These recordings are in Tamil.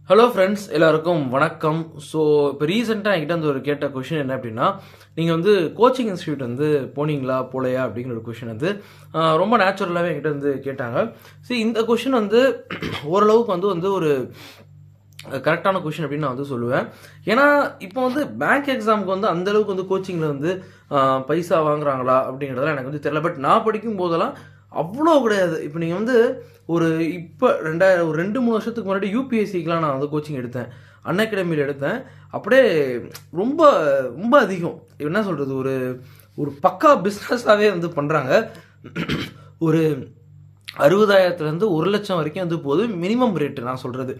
ஹலோ ஃப்ரெண்ட்ஸ், எல்லாருக்கும் வணக்கம். ஸோ இப்போ ரீசெண்டாக என்கிட்ட வந்து ஒரு கேட்ட கொஷின் என்ன அப்படின்னா, நீங்கள் வந்து கோச்சிங் இன்ஸ்டியூட் வந்து போனீங்களா போலையா அப்படிங்கிற ஒரு கொஷின் வந்து ரொம்ப நேச்சுரலாகவே என்கிட்ட வந்து கேட்டாங்க. சரி, இந்த கொஷின் வந்து ஓரளவுக்கு வந்து ஒரு கரெக்டான கொஷின் அப்படின்னு நான் வந்து சொல்லுவேன். ஏன்னா இப்போ வந்து பேங்க் எக்ஸாமுக்கு வந்து அந்தளவுக்கு வந்து கோச்சிங்கில் வந்து பைசா வாங்குறாங்களா அப்படிங்கிறதெல்லாம் எனக்கு வந்து தெரியல. பட் நான் படிக்கும் போதெல்லாம் அவ்வளோ கிடையாது. இப்போ நீங்கள் வந்து இப்போ ஒரு 2-3 வருஷத்துக்கு முன்னாடி யூபிஎஸ்சிக்கெலாம் நான் வந்து கோச்சிங் எடுத்தேன். அன்அகாடமியில் எடுத்தேன். அப்படியே ரொம்ப ரொம்ப அதிகம். என்ன சொல்கிறது, ஒரு பக்கா பிஸ்னஸாகவே வந்து பண்ணுறாங்க. ஒரு 60,000லேருந்து 1,00,000 வரைக்கும் வந்து போகுது மினிமம் ரேட்டு. நான் சொல்கிறது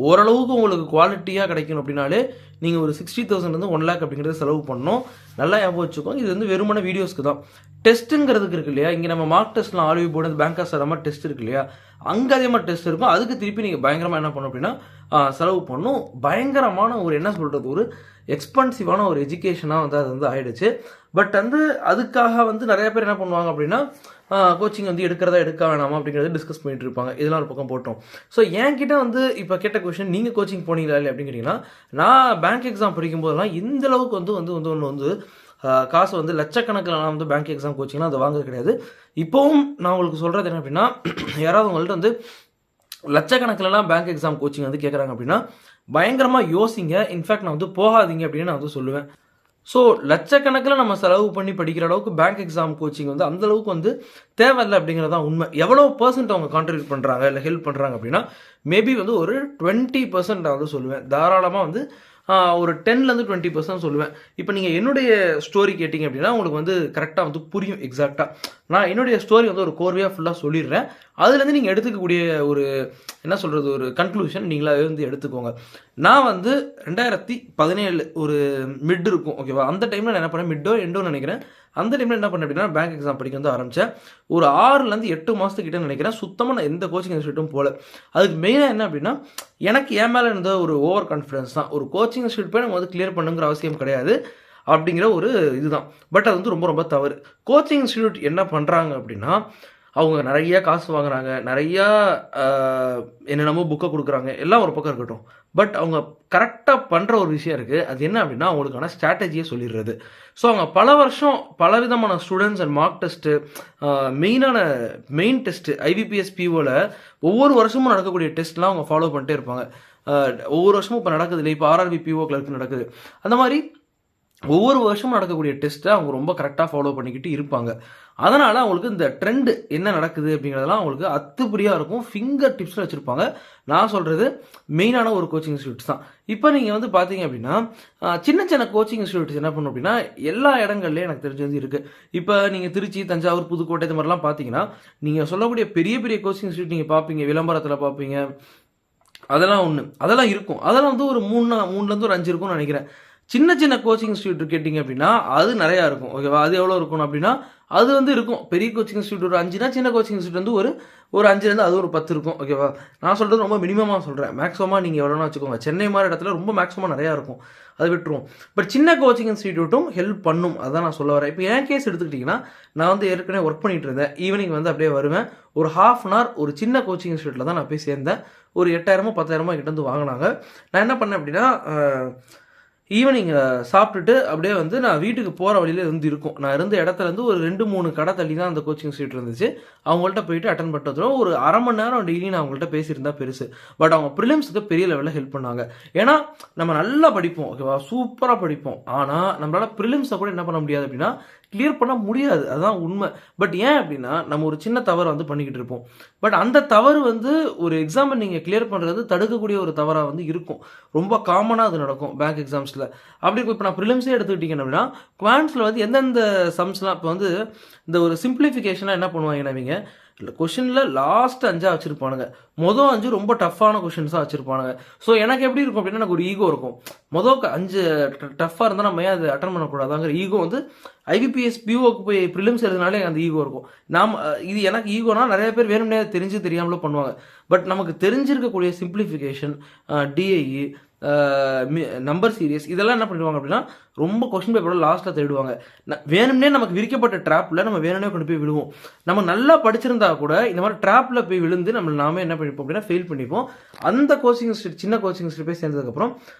ஓரளவுக்கு உங்களுக்கு குவாலிட்டியாக கிடைக்கணும் அப்படின்னாலே நீங்கள் ஒரு 60,000லேருந்து 1,00,000 அப்படிங்கிறது செலவு பண்ணணும். நல்லா ஞாபகம் வச்சுக்கோங்க. இது வந்து வெறுமன வீடியோஸ்க்கு தான். டெஸ்ட்டுங்கிறதுக்கு இருக்கு இல்லையா, இங்கே நம்ம மார்க் டெஸ்ட்லாம் ஆர்வி போர்டு பேங்காஸ் அது மாதிரி டெஸ்ட் இருக்கு இல்லையா, அங்கே அதே மாதிரி டெஸ்ட் இருக்கும். அதுக்கு திருப்பி நீங்கள் பயங்கரமாக என்ன பண்ணணும் அப்படின்னா செலவு பண்ணணும். பயங்கரமான ஒரு என்ன சொல்கிறது, ஒரு எக்ஸ்பென்சிவான ஒரு எஜுகேஷனாக வந்து அது வந்து ஆயிடுச்சு. பட் வந்து அதுக்காக வந்து நிறைய பேர் என்ன பண்ணுவாங்க அப்படின்னா கோச்சிங் வந்து எடுக்கிறதா எடுக்க வேணாமா அப்படிங்கிறத டிஸ்கஸ் பண்ணிட்டு இருப்பாங்க. இதெல்லாம் ஒரு பக்கம் போட்டோம். ஸோ என்கிட்ட வந்து இப்போ கேட்ட கொஸ்டின், நீங்கள் கோச்சிங் போனீங்களா இல்லை அப்படின்னு கேட்டிங்கன்னா, நான் பேங்க் எக்ஸாம் படிக்கும் போதெல்லாம் இந்த அளவுக்கு ஒன்று காசு வந்து லட்சக்கணக்கில் நான் வந்து பேங்க் எக்ஸாம் கோச்சிங்லாம் அதை வாங்குறது கிடையாது. இப்போவும் நான் உங்களுக்கு சொல்கிறது என்ன அப்படின்னா, யாராவது உங்கள்கிட்ட வந்து லட்சக்கணக்கிலலாம் பேங்க் எக்ஸாம் கோச்சிங் வந்து கேட்குறாங்க அப்படின்னா பயங்கரமாக யோசிங்க. இன்ஃபேக்ட் நான் வந்து போகாதீங்க அப்படின்னு நான் வந்து சொல்லுவேன். ஸோ லட்சக்கணக்கில் நம்ம செலவு பண்ணி படிக்கிற அளவுக்கு பேங்க் எக்ஸாம் கோச்சிங் வந்து அந்தளவுக்கு வந்து தேவையில்லை அப்படிங்கிறது தான் உண்மை. எவ்வளோ % அவங்க கான்ட்ரிபியூட் பண்ணுறாங்க இல்லை ஹெல்ப் பண்ணுறாங்க அப்படின்னா மேபி வந்து ஒரு 20% நான் வந்து சொல்லுவேன். தாராளமாக வந்து ஒரு 10லேருந்து 20% சொல்லுவேன். இப்போ நீங்கள் என்னுடைய ஸ்டோரி கேட்டிங்க அப்படின்னா உங்களுக்கு வந்து கரெக்டாக வந்து புரியும். எக்ஸாக்டாக நான் என்னுடைய ஸ்டோரி வந்து ஒரு கோர்வையாக ஃபுல்லாக சொல்லிடுறேன். அதுலேருந்து நீங்கள் எடுத்துக்கக்கூடிய ஒரு என்ன சொல்கிறது, ஒரு கன்க்ளூஷன் நீங்களாக வந்து எடுத்துக்கோங்க. நான் வந்து 2017 ஒரு மிட் இருக்கும், ஓகேவா? அந்த டைமில் நான் என்ன பண்ணேன், மிட்டோ எண்டோன்னு நினைக்கிறேன். அந்த டைமில் என்ன பண்ணேன் அப்படின்னா பேங்க் எக்ஸாம் படிக்க வந்து ஆரம்பித்தேன். ஒரு 6லேருந்து 8 மாதத்துக்கிட்ட நினைக்கிறேன். சுத்தமாக நான் எந்த கோச்சிங் இன்ஸ்டியூட்டும் போகல. அதுக்கு மெயினாக என்ன அப்படின்னா எனக்கு என் மேலே இருந்த ஒரு ஓவர் கான்ஃபிடன்ஸ் தான். ஒரு கோச்சிங் இன்ஸ்டியூட் போய் நம்ம வந்து கிளியர் பண்ணுங்கிற அவசியம் கிடையாது அப்படிங்கிற ஒரு இதுதான். பட் அது வந்து ரொம்ப ரொம்ப தவறு. கோச்சிங் இன்ஸ்டியூட் என்ன பண்ணுறாங்க அப்படின்னா அவங்க நிறைய காசு வாங்குறாங்க, நிறையா என்னென்னமோ புக்கை கொடுக்குறாங்க, எல்லாம் ஒரு பக்கம் இருக்கட்டும். பட் அவங்க கரெக்டாக பண்ணுற ஒரு விஷயம் இருக்குது. அது என்ன அப்படின்னா அவங்களுக்கான ஸ்ட்ராட்டஜியை சொல்லிடுறது. ஸோ அவங்க பல வருஷம் பலவிதமான students and mock test, main test IBPS பிஓவில் ஒவ்வொரு வருஷமும் நடக்கக்கூடிய டெஸ்ட்லாம் அவங்க ஃபாலோ பண்ணிட்டே இருப்பாங்க. ஒவ்வொரு வருஷமும் இப்போ நடக்குது இல்லை, இப்போ ஆர்ஆர்பி பிஓ கிளர்க்கு நடக்குது. அந்த மாதிரி ஒவ்வொரு வருஷமும் நடக்கக்கூடிய டெஸ்ட்டை அவங்க ரொம்ப கரெக்டாக ஃபாலோ பண்ணிக்கிட்டு இருப்பாங்க. அதனால் அவங்களுக்கு இந்த ட்ரெண்டு என்ன நடக்குது அப்படிங்கிறதெல்லாம் அவங்களுக்கு அத்துப்படியாக இருக்கும். ஃபிங்கர் டிப்ஸில் வச்சுருப்பாங்க. நான் சொல்கிறது மெயினான ஒரு கோச்சிங் இன்ஸ்டியூட்ஸ் தான். இப்போ நீங்கள் வந்து பார்த்தீங்க அப்படின்னா சின்ன சின்ன கோச்சிங் இன்ஸ்டியூட்ஸ் என்ன பண்ணும் அப்படின்னா எல்லா இடங்கள்லேயும் எனக்கு தெரிஞ்சு வந்து இருக்குது. இப்போ நீங்கள் திருச்சி, தஞ்சாவூர், புதுக்கோட்டை இது மாதிரிலாம் பார்த்தீங்கன்னா நீங்கள் சொல்லக்கூடிய பெரிய பெரிய கோச்சிங் இன்ஸ்டியூட் நீங்கள் பார்ப்பீங்க, விளம்பரத்தில் பார்ப்பீங்க. அதெல்லாம் இருக்கும். அதெல்லாம் வந்து ஒரு 3லேருந்து ஒரு 5 இருக்கும்னு நினைக்கிறேன். சின்ன சின்ன கோச்சிங் இன்ஸ்டியூட் கேட்டிங்க அப்படின்னா அது நிறையா இருக்கும், ஓகேவா? அது எவ்வளோ இருக்கணும் அப்படின்னா அது வந்து இருக்கும். பெரிய கோச்சிங் இன்ஸ்டியூட் ஒரு 5னா, சின்ன கோச்சிங் இன்ஸ்டியூட் வந்து ஒரு 5லேருந்து அது ஒரு 10 இருக்கும், ஓகேவா? நான் சொல்கிறது ரொம்ப மினிமமாக சொல்கிறேன். மேக்ஸிமமாக நீங்கள் எவ்வளோனா வச்சுக்கோங்க. சென்னை மாதிரி இடத்துல ரொம்ப மேக்ஸிமமாக நிறையா இருக்கும், அதை விட்டுருவோம். பட் சின்ன கோச்சிங் இன்ஸ்டியூட்டும் ஹெல்ப் பண்ணும், அதான் நான் சொல்ல வரேன். இப்போ என் கேஸ் எடுத்துக்கிட்டிங்கன்னா நான் வந்து ஏற்கனவே ஒர்க் பண்ணிகிட்டு இருந்தேன். ஈவினிங் வந்து அப்படியே வருவேன். ஒரு ½ அன் ஹவர் ஒரு சின்ன கோச்சிங் இன்ஸ்டியூட்டில் தான் நான் போய் சேர்ந்தேன். ஒரு 8,000 10,000 கிட்ட வந்து வாங்கினாங்க. நான் என்ன பண்ணேன் அப்படின்னா ஈவினிங் சாப்பிட்டுட்டு அப்படியே வந்து நான் வீட்டுக்கு போகிற வழியில வந்து இருக்கும். நான் இருந்த இடத்துலேருந்து ஒரு 2-3 கடை தள்ளி தான் அந்த கோச்சிங் இன்ஸ்டியூட் இருந்துச்சு. அவங்கள்ட்ட போயிட்டு அட்டன் பண்ணிட்டு வந்துடும். ஒரு அரை மணி நேரம் டெய்லி நான் அவங்கள்ட்ட பேசியிருந்தா பெருசு. பட் அவங்க ப்ரிலிம்ஸுக்கு பெரிய லெவலில் ஹெல்ப் பண்ணாங்க. ஏன்னா நம்ம நல்லா படிப்போம், ஓகேவா? சூப்பராக படிப்போம். ஆனால் நம்மளால் ப்ரிலிம்ஸை கூட என்ன பண்ண முடியாது அப்படின்னா கிளியர் பண்ண முடியாது. அதுதான் உண்மை. பட் ஏன் அப்படின்னா நம்ம ஒரு சின்ன தவறு வந்து பண்ணிக்கிட்டு இருப்போம். பட் அந்த தவறு வந்து ஒரு எக்ஸாமை நீங்கள் கிளியர் பண்ணுறது தடுக்கக்கூடிய ஒரு தவறாக வந்து இருக்கும். ரொம்ப காமனாக அது நடக்கும் பேங்க் எக்ஸாம்ஸில். அப்படி இப்போ நான் ப்ரிலிம்ஸே எடுத்துக்கிட்டிங்க அப்படின்னா குவான்ஸில் வந்து எந்தெந்த சம்ஸ்லாம் இப்போ வந்து இந்த ஒரு சிம்பிளிஃபிகேஷனாக என்ன பண்ணுவாங்கன்னா இவங்க இல்லை கொஷினில் லாஸ்ட் 5 வச்சுருப்பானுங்க. மொதல் 5 ரொம்ப டஃப்பான கொஷின்ஸாக வச்சுருப்பானுங்க. ஸோ எனக்கு எப்படி இருக்கும் அப்படின்னா எனக்கு ஒரு ஈகோ இருக்கும். மொதல் 5 டஃப்பாக இருந்தால் நம்ம ஏன் அது அட்டன் பண்ணக்கூடாதாங்கிற ஈகோ வந்து ஐபிபிஎஸ் பிஓக்கு போய் ப்ரிலிம்ஸ் எழுதுனாலே அந்த ஈகோ இருக்கும். இது எனக்கு ஈகோனா நிறைய பேர் வேணும்னே தெரிஞ்சு தெரியாமலோ பண்ணுவாங்க. பட் நமக்கு தெரிஞ்சிருக்கக்கூடிய சிம்பிளிஃபிகேஷன், டிஐஇ, நம்பர் சீரியஸ் இதெல்லாம் என்ன பண்ணிடுவாங்க அப்படின்னா ரொம்ப கொஸ்டின் பேப்பரோட லாஸ்ட்டாக தேடுவாங்க. வேணும்னே நமக்கு விரிக்கப்பட்ட ட்ராப்பில் நம்ம வேணும்னே கொண்டு போய் விழுவோம். நம்ம நல்லா படிச்சிருந்தா கூட இந்த மாதிரி ட்ராப்பில் போய் விழுந்து நாமே என்ன பண்ணிப்போம் அப்படின்னா ஃபெயில் பண்ணிப்போம். அந்த கோச்சிங் இன்ஸ்டியூட் சின்ன கோச்சிங் இன்ஸ்டியூட் போய் சேர்ந்ததுக்கப்புறம்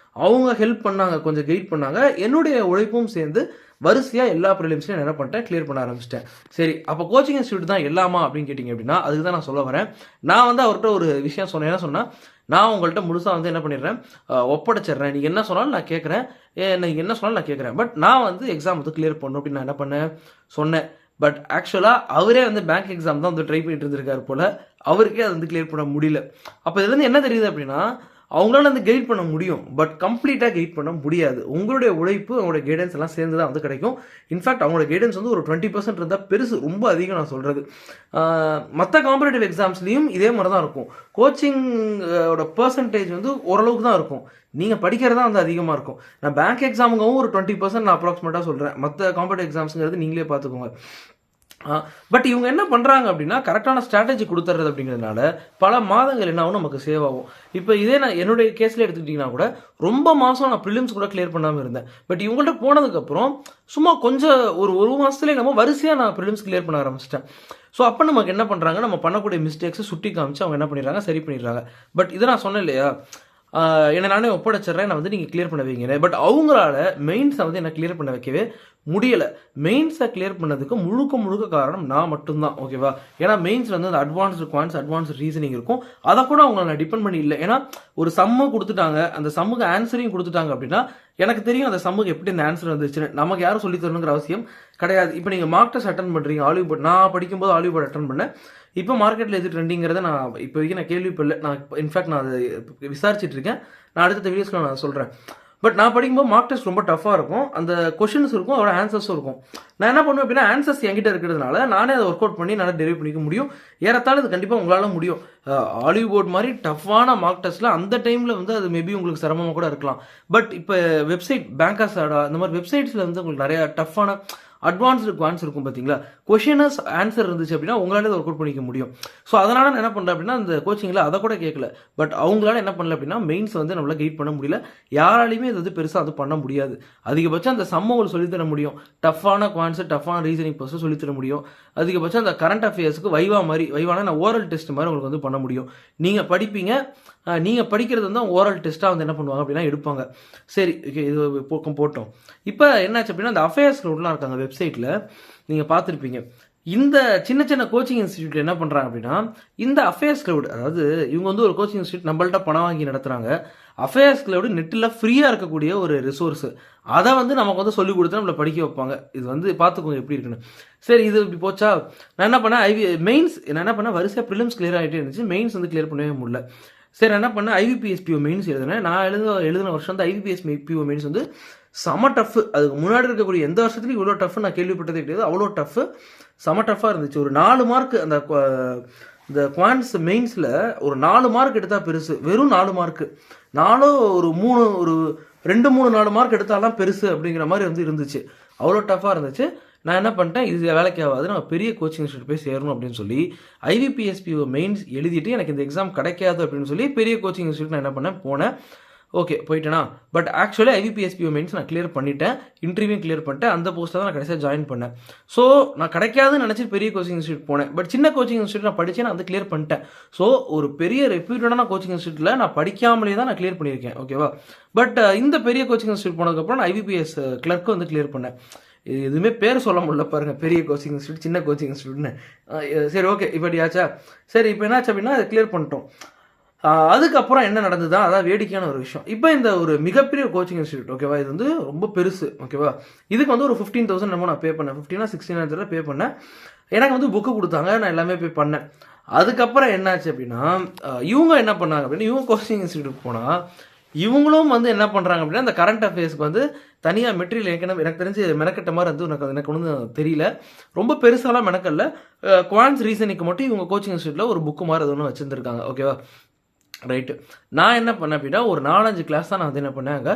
அவங்க ஹெல்ப் பண்ணாங்க, கொஞ்சம் கைட் பண்ணாங்க. என்னுடைய உழைப்பும் சேர்ந்து வரிசையாக எல்லா ப்ரிலிம்ஸ்லையும் என்ன பண்ணிட்டேன், கிளியர் பண்ண ஆரம்பிச்சிட்டேன். சரி, அப்போ கோச்சிங் இன்ஸ்டியூட் தான் எல்லாமா அப்படின்னு கேட்டிங்க அப்படின்னா அதுக்கு தான் நான் சொல்ல வரேன். நான் வந்து அவர்கிட்ட ஒரு விஷயம் சொன்னேன். என்ன சொன்னால், நான் உங்கள்கிட்ட முழுசாக வந்து என்ன பண்ணிடுறேன், ஒப்படைச்சிடுறேன். நீங்கள் என்ன சொன்னாலும் நான் கேட்குறேன், நீங்கள் என்ன சொன்னாலும் நான் கேட்குறேன். பட் நான் வந்து எக்ஸாம் வந்து கிளியர் பண்ணணும் அப்படின்னு நான் என்ன பண்ணேன் சொன்னேன். பட் ஆக்சுவலாக அவரே வந்து பேங்க் எக்ஸாம் தான் வந்து ட்ரை பண்ணிட்டு இருந்திருக்காரு போல். அவருக்கே அது வந்து கிளியர் பண்ண முடியல. அப்போ இதுலேருந்து என்ன தெரியுது அப்படின்னா, அவங்களால வந்து கைட் பண்ண முடியும், பட் கம்ப்ளீட்டாக கைட் பண்ண முடியாது. உங்களுடைய உழைப்பு, அவங்களுடைய கைடன்ஸ் எல்லாம் சேர்ந்து தான் வந்து கிடைக்கும். இன்ஃபேக்ட் அவங்களோட கைடன்ஸ் வந்து ஒரு 20% இருந்தால் பெருசு, ரொம்ப அதிகம் நான் சொல்கிறது. மற்ற காம்படேட்டிவ் எக்ஸாம்ஸ்லேயும் இதே மாதிரி தான் இருக்கும். கோச்சிங்கோட பர்சன்டேஜ் வந்து ஓரளவுக்கு தான் இருக்கும். நீங்கள் படிக்கிறதா வந்து அதிகமாக இருக்கும். நான் பேங்க் எக்ஸாமுங்கவும் ஒரு 20% நான் அப்ராக்சிமேட்டாக சொல்கிறேன். மற்ற காம்படேட்டிவ் எக்ஸாம்ஸுங்கிறது நீங்களே பார்த்துக்கோங்க. பட் இவங்க என்ன பண்ணுறாங்க அப்படின்னா, கரெக்டான ஸ்ட்ராட்டஜி கொடுத்துறது அப்படிங்கிறதுனால பல மாதங்கள் என்ன ஆகும், நமக்கு சேவ் ஆகும். இப்போ இதே நான் என்னுடைய கேஸில் எடுத்துக்கிட்டிங்கன்னா கூட ரொம்ப மாதம் நான் ப்ரிலிம்ஸ் கூட கிளியர் பண்ணாமல் இருந்தேன். பட் இவங்கள்ட்ட போனதுக்கப்புறம் சும்மா கொஞ்சம் ஒரு மாதத்துலேயே நம்ம வரிசையாக நான் ப்ரிலிம்ஸ் கிளியர் பண்ண ஆரம்பிச்சிட்டேன். ஸோ அப்போ நமக்கு என்ன பண்ணுறாங்க, நம்ம பண்ணக்கூடிய மிஸ்டேக்ஸை சுட்டி காமிச்சு அவங்க என்ன பண்ணிடுறாங்க, சரி பண்ணிடுறாங்க. பட் இதை நான் சொன்னேன் இல்லையா, என்னை நானே ஒப்படைச்சிட்றேன், நான் வந்து நீங்கள் கிளியர் பண்ண வைங்க. பட் அவங்களால மெயின்ஸை வந்து என்ன கிளியர் பண்ண வைக்கவே முடியலை. மெயின்ஸை கிளியர் பண்ணதுக்கு முழுக்க காரணம் நான் மட்டும்தான். ஓகேவா? ஏன்னா மெயின்ஸ் வந்து அந்த அட்வான்ஸ்டு குவான்ஸ், அட்வான்ஸ்டு ரீசனிங் இருக்கும். அதை கூட அவங்கள நான் டிபெண்ட் பண்ணி இல்லை. ஏன்னா ஒரு சம்மு கொடுத்துட்டாங்க, அந்த சம்முக்கு ஆன்சரையும் கொடுத்துட்டாங்க அப்படின்னா எனக்கு தெரியும் அந்த சம்முக்கு எப்படி இந்த ஆன்சர் வந்துச்சுன்னு. நமக்கு யாரும் சொல்லி தரணுங்கிற அவசியம் கிடையாது. இப்போ நீங்கள் மார்க் டெஸ்ட் அட்டன் பண்ணுறீங்க, ஆலிவுட். நான் படிக்கும்போது ஆலிவுட் அட்டன் பண்ணேன். இப்போ மார்க்கெட்டில் எது ட்ரெண்டிங்கிறத நான் இப்போ வரைக்கும் நான் கேள்விப்படல. நான் இன்ஃபேக்ட் நான் அதை விசாரிச்சுட்டு இருக்கேன். நான் அடுத்த வீடியோஸ்ல நான் சொல்கிறேன். பட் நான் படிக்கும்போது மார்க் டெஸ்ட் ரொம்ப டஃப்பாக இருக்கும். அந்த கொஷின்ஸ் இருக்கும், அதோட ஆன்சர்ஸும் இருக்கும். நான் என்ன பண்ணுவேன் அப்படின்னா, ஆன்சர்ஸ் என்கிட்ட இருக்கிறதுனால நானே அதை ஒர்க் அவுட் பண்ணி நல்லா டெரிவ் பண்ணிக்க முடியும். ஏறத்தாழ இது கண்டிப்பாக உங்களால் முடியும். ஆலிவுட் மாதிரி டஃப்பான மார்க் டெஸ்ட்டில் அந்த டைமில் வந்து அது மேபி உங்களுக்கு சிரமமாக கூட இருக்கலாம். பட் இப்போ வெப்சைட் பேங்காசாடா இந்த மாதிரி வெப்சைட்ஸில் வந்து உங்களுக்கு நிறையா டஃப்பான அட்வான்ஸ்டு குவான்ஸ் இருக்கும் பார்த்தீங்களா, கொஷினஸ் ஆன்சர் இருந்துச்சு அப்படின்னா உங்களால ஒர்க் அவுட் பண்ணிக்க முடியும். ஸோ அதனால் நான் என்ன பண்ணுறேன் அப்படின்னா, அந்த கோச்சிங்கில் அதை கூட கேட்கல. பட் அவங்களால என்ன பண்ணல அப்படின்னா, மெயின்ஸ் வந்து நம்மளால் கைட் பண்ண முடியல. யாராலையுமே இது வந்து பெருசாக அது பண்ண முடியாது. அதிகபட்சம் அந்த சம்மங்களை சொல்லித்தர முடியும், டஃப்பான குவான்ஸ், டஃப்பான ரீசனிங் ப்ராசஸ் சொல்லித்தர முடியும். அதிகபட்சம் அந்த கரண்ட் அஃபேர்ஸுக்கு வைவான நான் ஓரல் டெஸ்ட் மாதிரி உங்களுக்கு வந்து பண்ண முடியும். நீங்கள் படிப்பீங்க, நீங்கள் படிக்கிறது வந்து ஓரல் டெஸ்ட்டாக வந்து என்ன பண்ணுவாங்க அப்படின்னா எடுப்பாங்க. சரி, ஓகே, இது போட்டோம். இப்போ என்னாச்சு அப்படின்னா, அந்த அஃபேர்ஸ் க்ளவுட்லாம் இருக்காங்க வெப்சைட்டில், நீங்கள் பார்த்துருப்பீங்க. இந்த சின்ன கோச்சிங் இன்ஸ்டியூட் என்ன பண்ணுறாங்க அப்படின்னா, இந்த அஃபேர்ஸ் க்ளவுட், அதாவது இவங்க வந்து ஒரு கோச்சிங் இன்ஸ்டியூட் நம்மள்ட்ட பணம் வாங்கி நடத்துகிறாங்க. அஃபேர்ஸ் க்ளவுட் நெட்டில் ஃப்ரீயாக இருக்கக்கூடிய ஒரு ரிசோர்ஸு. அதை வந்து நமக்கு வந்து சொல்லிக் கொடுத்து நம்மளை படிக்க வைப்பாங்க. இது வந்து பார்த்துக்கோங்க எப்படி இருக்குன்னு. சரி, இது இப்படி போச்சா, நான் என்ன பண்ணேன், மெயின்ஸ் நான் என்ன பண்ணேன், வரிசையாக ப்ரிலிம்ஸ் கிளியர் ஆகிட்டே இருந்துச்சு. மெயின்ஸ் வந்து கிளியர் பண்ணவே முடியல. சரி, என்ன பண்ணேன், IBPS-PO மெயின்ஸ் எழுதினேன். நான் எழுதின வருஷம் வந்து IBPS-PO மெயின்ஸ் வந்து செம டஃப். அதுக்கு முன்னாடி இருக்கக்கூடிய எந்த வருஷத்துலையும் இவ்வளோ டஃப் நான் கேள்விப்பட்டதே கிடையாது. அவ்வளோ டஃப்பு, செம டஃப்பாக இருந்துச்சு. ஒரு 4 மார்க் அந்த குவான்ஸ் மெயின்ஸில் ஒரு 4 மார்க் எடுத்தால் பெருசு. வெறும் 4 மார்க்கு, நானும் ஒரு 2-3-4 மார்க் எடுத்தாலாம் பெருசு அப்படிங்கிற மாதிரி வந்து இருந்துச்சு. அவ்வளோ டஃப்பாக இருந்துச்சு. நான் என்ன பண்ணிட்டேன், இது வேலைக்கு ஆகாது, நான் பெரிய கோச்சிங் இன்ஸ்டியூட் போய் சேரணும் அப்படின்னு சொல்லி IBPS-PO மெயின்ஸ் எழுதிட்டு எனக்கு இந்த எக்ஸாம் கிடைக்காது அப்படின்னு சொல்லி பெரிய கோச்சிங் இன்ஸ்டியூட் நான் என்ன பண்ணேன், போனேன். ஓகே, போயிட்டேனா. பட் ஆக்சுவலி IBPS-PO மெயின்ஸ் நான் கிளியர் பண்ணிட்டேன், இன்டர்வியூ கிளியர் பண்ணிட்டேன். அந்த போஸ்ட்டில் தான் நான் கடைசியாக ஜாயின் பண்ணேன். ஸோ நான் கிடைக்காதுன்னு நினச்சி பெரிய கோச்சிங் இன்ஸ்டியூட் போனேன். பட் சின்ன கோச்சிங் இன்ஸ்டியூட் நான் படித்தேன், நான் வந்து கிளியர் பண்ணிட்டேன். ஸோ ஒரு பெரிய ரெப்யூட்டடான கோச்சிங் இன்ஸ்டியூட்டில் நான் படிக்காமலே தான் நான் கிளியர் பண்ணியிருக்கேன். ஓகேவா? பட் இந்த பெரிய கோச்சிங் இன்ஸ்டியூட் போனதுக்கப்புறம் நான் IBPS கிளர்க்கு வந்து கிளியர் பண்ணேன். எதுவுமே பேர் சொல்ல முடியல பாருங்க, பெரிய கோச்சிங் இன்ஸ்டியூட், சின்ன கோச்சிங் இன்ஸ்டியூட்னு. சரி, ஓகே, இப்படியாச்சா. சரி, இப்போ என்னாச்சு அப்படின்னா அதை கிளியர் பண்ணிட்டோம். அதுக்கப்புறம் என்ன நடந்ததா, அதான் வேடிக்கையான ஒரு விஷயம். இப்போ இந்த ஒரு மிகப்பெரிய கோச்சிங் இன்ஸ்டியூட், ஓகேவா, இது வந்து ரொம்ப பெருசு. ஓகேவா? இதுக்கு வந்து ஒரு 15,000 நம்ம நான் பே பண்ணேன், 15-16 பே பண்ணேன். எனக்கு வந்து புக்கு கொடுத்தாங்க, நான் எல்லாமே பே பண்ணேன். அதுக்கப்புறம் என்னாச்சு அப்படின்னா, இவங்க என்ன பண்ணாங்க அப்படின்னா, இவங்க கோச்சிங் இன்ஸ்டியூட்டுக்கு போனால் இவங்களும் வந்து என்ன பண்ணுறாங்க அப்படின்னா, இந்த கரண்ட் அஃபேர்ஸ்க்கு வந்து தனியாக மெட்டீரியல் எனக்கு தெரிஞ்சு மெனக்கட்ட மாதிரி வந்து எனக்கு ஒன்றும் தெரியல. ரொம்ப பெருசாலாம் மெனக்கல்ல. குவான்ஸ் ரீசனிக்கு மட்டும் இவங்க கோச்சிங் இன்ஸ்டியூட்டில் ஒரு புக்கு மாதிரி அது ஒன்று வச்சுருந்துருக்காங்க. ஓகேவா? ரைட்டு. நான் என்ன பண்ணேன் அப்படின்னா, ஒரு 4-5 கிளாஸ் தான் நான் வந்து என்ன பண்ணேன், அங்கே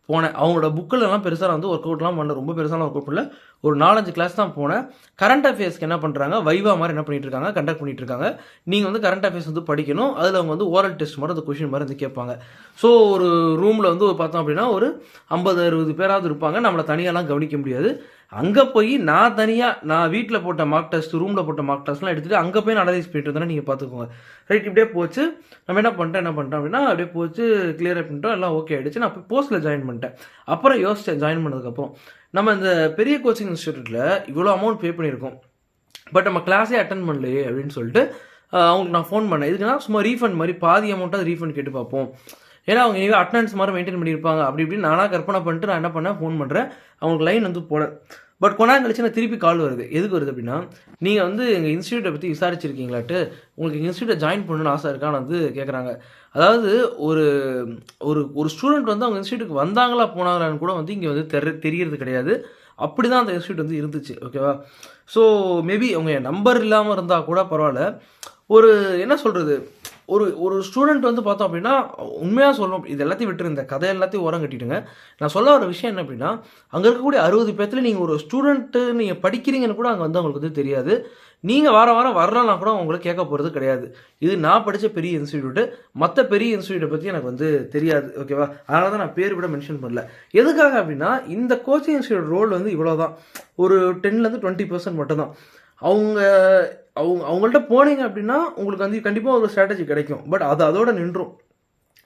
போனேன். அவங்களோட புக்கிலலாம் பெருசாக நான் வந்து ஒர்க் அவுட்லாம் பண்ணல, ரொம்ப பெருசாலாம் ஒர்க் அவுட் பண்ணல. ஒரு 4-5 கிளாஸ் தான் போனேன். கரண்ட் அஃபேர்ஸ்க்கு என்ன பண்ணுறாங்க, வைவா மாதிரி என்ன பண்ணிட்டு இருக்காங்க, கண்டக்ட் பண்ணிட்டு இருக்காங்க. நீங்கள் வந்து கரண்ட் அஃபேர்ஸ் வந்து படிக்கணும். அதில் அவங்க வந்து ஓரல் டெஸ்ட் மாதிரி அந்த கொஷின் மாதிரி வந்து கேட்பாங்க. ஸோ ஒரு ரூமில் வந்து பார்த்தோம் அப்படின்னா ஒரு 50-60 பேராவது இருப்பாங்க. நம்மளை தனியாலாம் கவனிக்க முடியாது. அங்கே போய் நான் வீட்டில் போட்ட மார்க் டெஸ்ட், ரூமில் போட்ட மார்க் டெஸ்ட்லாம் எடுத்துகிட்டு அங்கே போய் நான் அனலைஸ் பண்ணிட்டு இருந்தேன்னா நீங்கள் பார்த்துக்கோங்க. ரைட், இப்படியே போச்சு. நம்ம என்ன பண்ணிட்டேன் அப்படின்னா அப்படியே போச்சு, கிளியர் பண்ணிட்டோம், எல்லாம் ஓகே ஆகிடுச்சு. நான் போய் போஸ்ட்டில் ஜாயின் பண்ணிட்டேன். அப்புறம் யோசித்தேன், ஜாயின் பண்ணதுக்கப்புறம் நம்ம இந்த பெரிய கோச்சிங் இன்ஸ்டியூட்டில் இவ்வளோ அமௌண்ட் பே பண்ணியிருக்கோம், பட் நம்ம கிளாஸே அட்டன் பண்ணலையே அப்படின்னு சொல்லிட்டு அவங்களுக்கு நான் ஃபோன் பண்ணேன். இதுக்குன்னா சும்மா ரீஃபண்ட் மாதிரி பாதி அமௌண்ட்டாக ரீஃபண்ட் கேட்டு பார்ப்போம். ஏன்னா அவங்க இனிமேல் அட்டண்டன்ஸ் மாதிரி மெயின்டைன் பண்ணியிருப்பாங்க அப்படி இப்படின்னு நானாக கற்பனை பண்ணிட்டு நான் என்ன பண்ணேன், ஃபோன் பண்ணுறேன். அவங்களுக்கு லைன் வந்து போல. பட் கொஞ்ச நாள் கழிச்சு நான் திருப்பி கால் வருது. எதுக்கு வருது அப்படின்னா, நீங்கள் வந்து எங்கள் இன்ஸ்டியூட்டை பற்றி விசாரிச்சிருக்கீங்களாட்டு, உங்களுக்கு எங்கள் இன்ஸ்டியூட்டை ஜாயின் பண்ணணும்னு ஆசை இருக்கான்னு வந்து கேட்குறாங்க. அதாவது ஒரு ஒரு ஒரு ஸ்டூடெண்ட் வந்து அவங்க இன்ஸ்டியூட்டுக்கு வந்தாங்களா போனாங்களான்னு கூட வந்து இங்கே வந்து தெரியறது கிடையாது. அப்படி தான் அந்த இன்ஸ்டியூட் வந்து இருந்துச்சு. ஓகேவா? ஸோ மேபி அவங்க என் நம்பர் இல்லாமல் இருந்தால் கூட பரவாயில்ல. ஒரு என்ன சொல்கிறது, ஒரு ஸ்டூடெண்ட் வந்து பார்த்தோம் அப்படின்னா உண்மையாக சொல்லணும், இது எல்லாத்தையும் விட்டுரு, இந்த கதை எல்லாத்தையும் ஓரம் கட்டிட்டுங்க. நான் சொல்ல வர விஷயம் என்ன அப்படின்னா, அங்கே இருக்கக்கூடிய 60 பேர்த்தில் நீங்கள் ஒரு ஸ்டூடெண்ட்டு நீங்கள் படிக்கிறீங்கன்னு கூட அங்கே வந்து அவங்களுக்கு வந்து தெரியாது. நீங்கள் வாரம் வரலன்னா கூட அவங்களுக்கு கேட்க போகிறது கிடையாது. இது நான் படித்த பெரிய இன்ஸ்டியூட்டு. மற்ற பெரிய இன்ஸ்டியூட்டை பற்றி எனக்கு வந்து தெரியாது. ஓகேவா? அதனால தான் நான் பேர் கூட மென்ஷன் பண்ணல. எதுக்காக அப்படின்னா, இந்த கோச்சிங் இன்ஸ்டியூட் ரோல் வந்து இவ்வளோ தான், ஒரு 10-20% 20% மட்டும்தான். அவங்கள்ட்ட போனீங்க அப்படின்னா உங்களுக்கு வந்து கண்டிப்பாக ஒரு ஸ்ட்ராட்டஜி கிடைக்கும். பட் அதோட நின்றும்.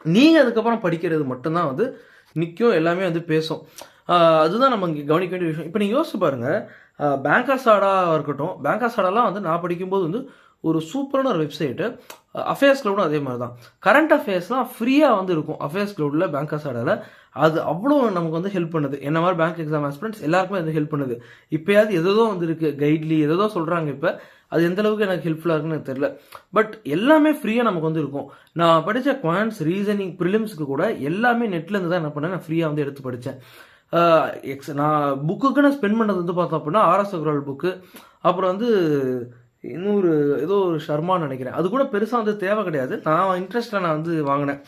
நீங்கள் அதுக்கப்புறம் படிக்கிறது மட்டும்தான் வந்து நிற்கும், எல்லாமே வந்து பேசும். அதுதான் நம்ம இங்கே கவனிக்க வேண்டிய விஷயம். இப்போ நீங்கள் யோசிச்சு பாருங்கள், பேங்காசாடாக இருக்கட்டும், பேங்காசாடாலாம் வந்து நான் படிக்கும்போது வந்து ஒரு சூப்பரான ஒரு வெப்சைட்டு. அஃபேர்ஸ் க்ளவுடும் அதே மாதிரி தான். கரண்ட் அஃபேர்ஸ்லாம் ஃப்ரீயாக வந்து இருக்கும் அஃபேர்ஸ் க்ளவுடில், பேங்காசாடாவில். அது அவ்வளோ நமக்கு வந்து ஹெல்ப் பண்ணுது. என்ன மாதிரி பேங்க் எக்ஸாம் ஆஸ்பிரண்ட்ஸ் எல்லாருக்குமே அது ஹெல்ப் பண்ணுது. இப்போயாவது எதோ வந்து இருக்குது, கைட்லி எதோ சொல்கிறாங்க. இப்போ அது எந்த அளவுக்கு எனக்கு ஹெல்ப்ஃபுல்லாக இருக்குன்னு எனக்கு தெரியல. பட் எல்லாமே ஃப்ரீயாக நமக்கு வந்து இருக்கும். நான் படித்த குவான்ஸ், ரீசனிங், ப்ரிலிம்ஸுக்கு கூட எல்லாமே நெட்லேருந்து தான் என்ன பண்ணேன், நான் ஃப்ரீயாக வந்து எடுத்து படித்தேன். நான் புக்குக்குன்னு ஸ்பெண்ட் பண்ணது வந்து பார்த்தோம் அப்படின்னா ஆர்எஸ் அகர்வால் புக்கு, அப்புறம் வந்து இன்னொரு ஏதோ ஒரு ஷர்மான்னு நினைக்கிறேன். அது கூட பெருசாக வந்து தேவை கிடையாது. நான் இன்ட்ரெஸ்ட்டில் நான் வந்து வாங்கினேன்,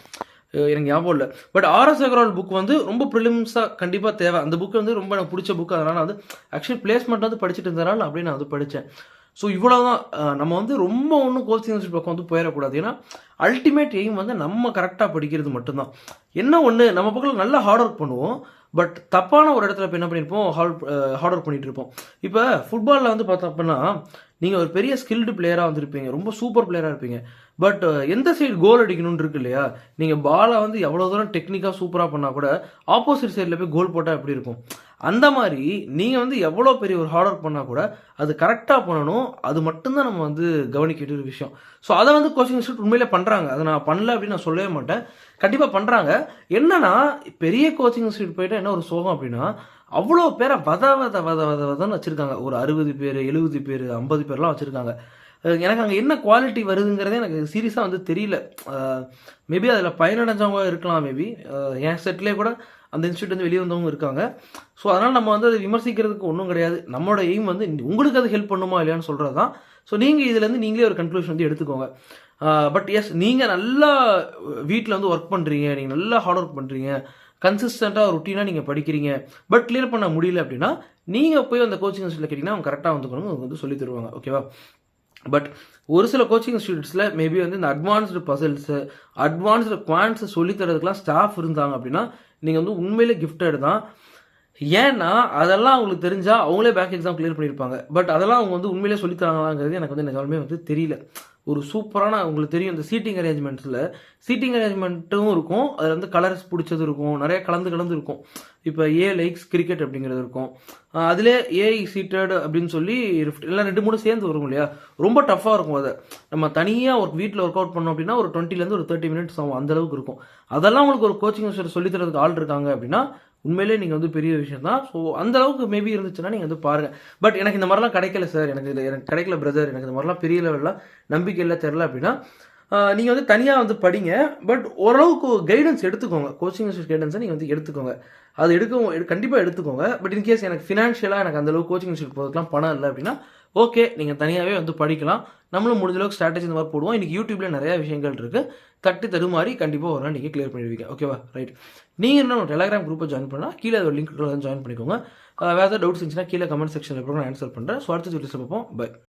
எனக்கு ஞாபகம் இல்லை. பட் ஆர்எஸ் அகர்வால் புக் வந்து ரொம்ப ப்ரிலிம்ஸாக கண்டிப்பாக தேவை. அந்த புக்கு வந்து ரொம்ப எனக்கு பிடிச்ச புக்கு. அதனால் நான் வந்து ஆக்சுவலி பிளேஸ்மெண்ட் வந்து படிச்சுட்டு இருந்ததுனால நான் அப்படியே நான் வந்து படித்தேன். ஸோ இவ்வளோதான். நம்ம வந்து ரொம்ப ஒன்றும் கோச்சிங் இன்ஸ்டியூட் பக்கம் வந்து போயிடக்கூடாது. ஏன்னா அல்டிமேட் எய்ம் வந்து நம்ம கரெக்டாக படிக்கிறது மட்டும்தான். என்ன ஒன்று, நம்ம பக்கம் நல்லா ஹார்ட் ஒர்க் பண்ணுவோம். பட் தப்பான ஒரு இடத்துல இப்போ என்ன பண்ணியிருப்போம், ஹார்ட் ஒர்க் பண்ணிட்டு இருப்போம். இப்போ ஃபுட்பாலில் வந்து பார்த்தோம் அப்படின்னா, நீங்கள் ஒரு பெரிய ஸ்கில்டு பிளேயராக வந்துருப்பீங்க, ரொம்ப சூப்பர் பிளேயராக இருப்பீங்க. பட் எந்த சைடு கோல் அடிக்கணும்னு இருக்கு இல்லையா? நீங்கள் பாலை வந்து எவ்வளோ தூரம் டெக்னிக்காக சூப்பராக பண்ணால் கூட ஆப்போசிட் சைடில் போய் கோல் போட்டால் எப்படி இருக்கும்? அந்த மாதிரி நீங்கள் வந்து எவ்வளோ பெரிய ஒரு ஹார்ட் ஒர்க் பண்ணால் கூட அது கரெக்டாக பண்ணணும். அது மட்டும்தான் நம்ம வந்து கவனிக்க வேண்டிய ஒரு விஷயம். ஸோ அதை வந்து கோச்சிங் இன்ஸ்டியூட் உண்மையிலே பண்ணுறாங்க. அதை நான் பண்ணல அப்படின்னு நான் சொல்லவே மாட்டேன். கண்டிப்பாக பண்ணுறாங்க. என்னன்னா, பெரிய கோச்சிங் இன்ஸ்டியூட் போயிட்டா என்ன ஒரு சோகம் அப்படின்னா, அவ்வளோ பேரை வதன்னு வச்சுருக்காங்க. ஒரு 60 பேர், 70 பேர், 50 பேர்லாம் வச்சுருக்காங்க. எனக்கு அங்கே என்ன குவாலிட்டி வருதுங்கிறதே எனக்கு சீரியஸாக வந்து தெரியல. மேபி அதில் பயனடைஞ்சவங்க இருக்கலாம். மேபி என் செட்லேயே கூட அந்த இன்ஸ்டியூட் வந்து வெளியே வந்தவங்க இருக்காங்க. ஸோ அதனால் நம்ம வந்து அதை விமர்சிக்கிறதுக்கு ஒன்றும் கிடையாது. நம்மளோட எய்ம் வந்து உங்களுக்கு அது ஹெல்ப் பண்ணுமா இல்லையான்னு சொல்கிறது தான். ஸோ நீங்கள் இதுலேருந்து நீங்களே ஒரு கன்க்ளூஷன் வந்து எடுத்துக்கோங்க. பட் எஸ், நீங்கள் நல்லா வீட்டில் வந்து ஒர்க் பண்ணுறீங்க, நீங்கள் நல்லா ஹார்ட் ஒர்க் பண்ணுறீங்க, கன்சிஸ்டண்ட்டாக ரொட்டீனாக நீங்கள் படிக்கிறீங்க, பட் கிளியர் பண்ண முடியல அப்படின்னா நீங்கள் போய் அந்த கோச்சிங் இன்ஸ்டியூட்டில் கேட்டிங்கன்னா அவங்க கரெக்டாக வந்துக்கணும், அவங்க வந்து சொல்லி தருவாங்க. ஓகேவா? பட் ஒரு சில கோச்சிங் இன்ஸ்டியூட்ஸில் மேபி வந்து இந்த அட்வான்ஸ்டு பசில்ஸு, அட்வான்ஸ்டு குவான்ட்ஸு சொல்லித்தரதுக்குலாம் ஸ்டாஃப் இருந்தாங்க அப்படின்னா நீங்கள் வந்து உண்மையிலே கிஃப்டட் தான். ஏன்னா அதெல்லாம் அவங்களுக்கு தெரிஞ்சால் அவங்களே பேங்க் எக்ஸாம் கிளியர் பண்ணியிருப்பாங்க. பட் அதெல்லாம் அவங்க வந்து உண்மையிலே சொல்லித்தராங்களாங்கிறது எனக்கு வந்து நிஜமாலுமே வந்து தெரியல. ஒரு சூப்பரான, உங்களுக்கு தெரியும் இந்த சீட்டிங் அரேஞ்ச்மெண்ட்டும் இருக்கும். அதில் வந்து கலர்ஸ் பிடிச்சது இருக்கும், நிறைய கலந்து இருக்கும். இப்போ ஏ லைக்ஸ் கிரிக்கெட் அப்படிங்கிறது இருக்கும். அதிலே ஏஐ சீட்டட் அப்படின்னு சொல்லி எல்லாம் 2-3 சேர்ந்து வரும் இல்லையா? ரொம்ப டஃப்பாக இருக்கும். அதை நம்ம தனியாக ஒரு வீட்டில் ஒர்க் அவுட் பண்ணோம் அப்படின்னா ஒரு 20 to 30 minutes ஆகும், அந்தளவுக்கு இருக்கும். அதெல்லாம் உங்களுக்கு ஒரு கோச்சிங் இன்ஸ்டியூட் சொல்லித்தரதுக்கு ஆள் இருக்காங்க அப்படின்னா உண்மையிலே நீங்கள் வந்து பெரிய விஷயம் தான். ஸோ அந்த அளவுக்கு மேபி இருந்துச்சுன்னா நீங்கள் வந்து பாருங்கள். பட் எனக்கு இந்த மாதிரிலாம் கிடைக்கல சார், எனக்கு கிடைக்கல பிரதர், எனக்கு இந்த மாதிரிலாம் பெரிய லெவலில் நம்பிக்கை இல்லை, தெரில அப்படின்னா நீங்கள் வந்து தனியாக வந்து படிங்க. பட் ஓரளவுக்கு கைடன்ஸ் எடுத்துக்கோங்க. கோச்சிங் இன்ஸ்டியூட் கைடன்ஸை நீங்கள் வந்து எடுத்துக்கோங்க. அது கண்டிப்பாக எடுத்துக்கோங்க. பட் இன்கேஸ் எனக்கு ஃபினான்ஷியலாக எனக்கு அந்தளவுக்கு கோச்சிங் இன்ஸ்டியூட் போகிறதுக்குலாம் பணம் இல்லை அப்படின்னா ஓகே, நீங்கள் தனியாகவே வந்து படிக்கலாம். நம்மளும் முடிஞ்ச அளவுக்கு ஸ்ட்ராட்டஜி இந்த மாதிரி போடுவோம். இன்றைக்கி யூடியூப்பில் நிறையா விஷயங்கள் இருக்குது. தட்டி தடுமாறி கண்டிப்பாக ஒரு நாள் நீங்கள் கிளியர் பண்ணிடுவீங்க. ஓகேவா? ரைட். நீங்கள் என்ன டெலகிராம் குரூப்பை ஜாயின் பண்ணால் கீழே ஒரு லிங்க் ஜாயின் பண்ணிக்கோங்க. வேறு ஏதாவது டவுட்ஸ் இருந்துச்சுன்னா கீழே கமெண்ட் செக்ஷனில் கூட நான் ஆன்சர் பண்ணுறேன். ஸோ அடுத்த வீடியோஸில் பார்ப்போம். பை.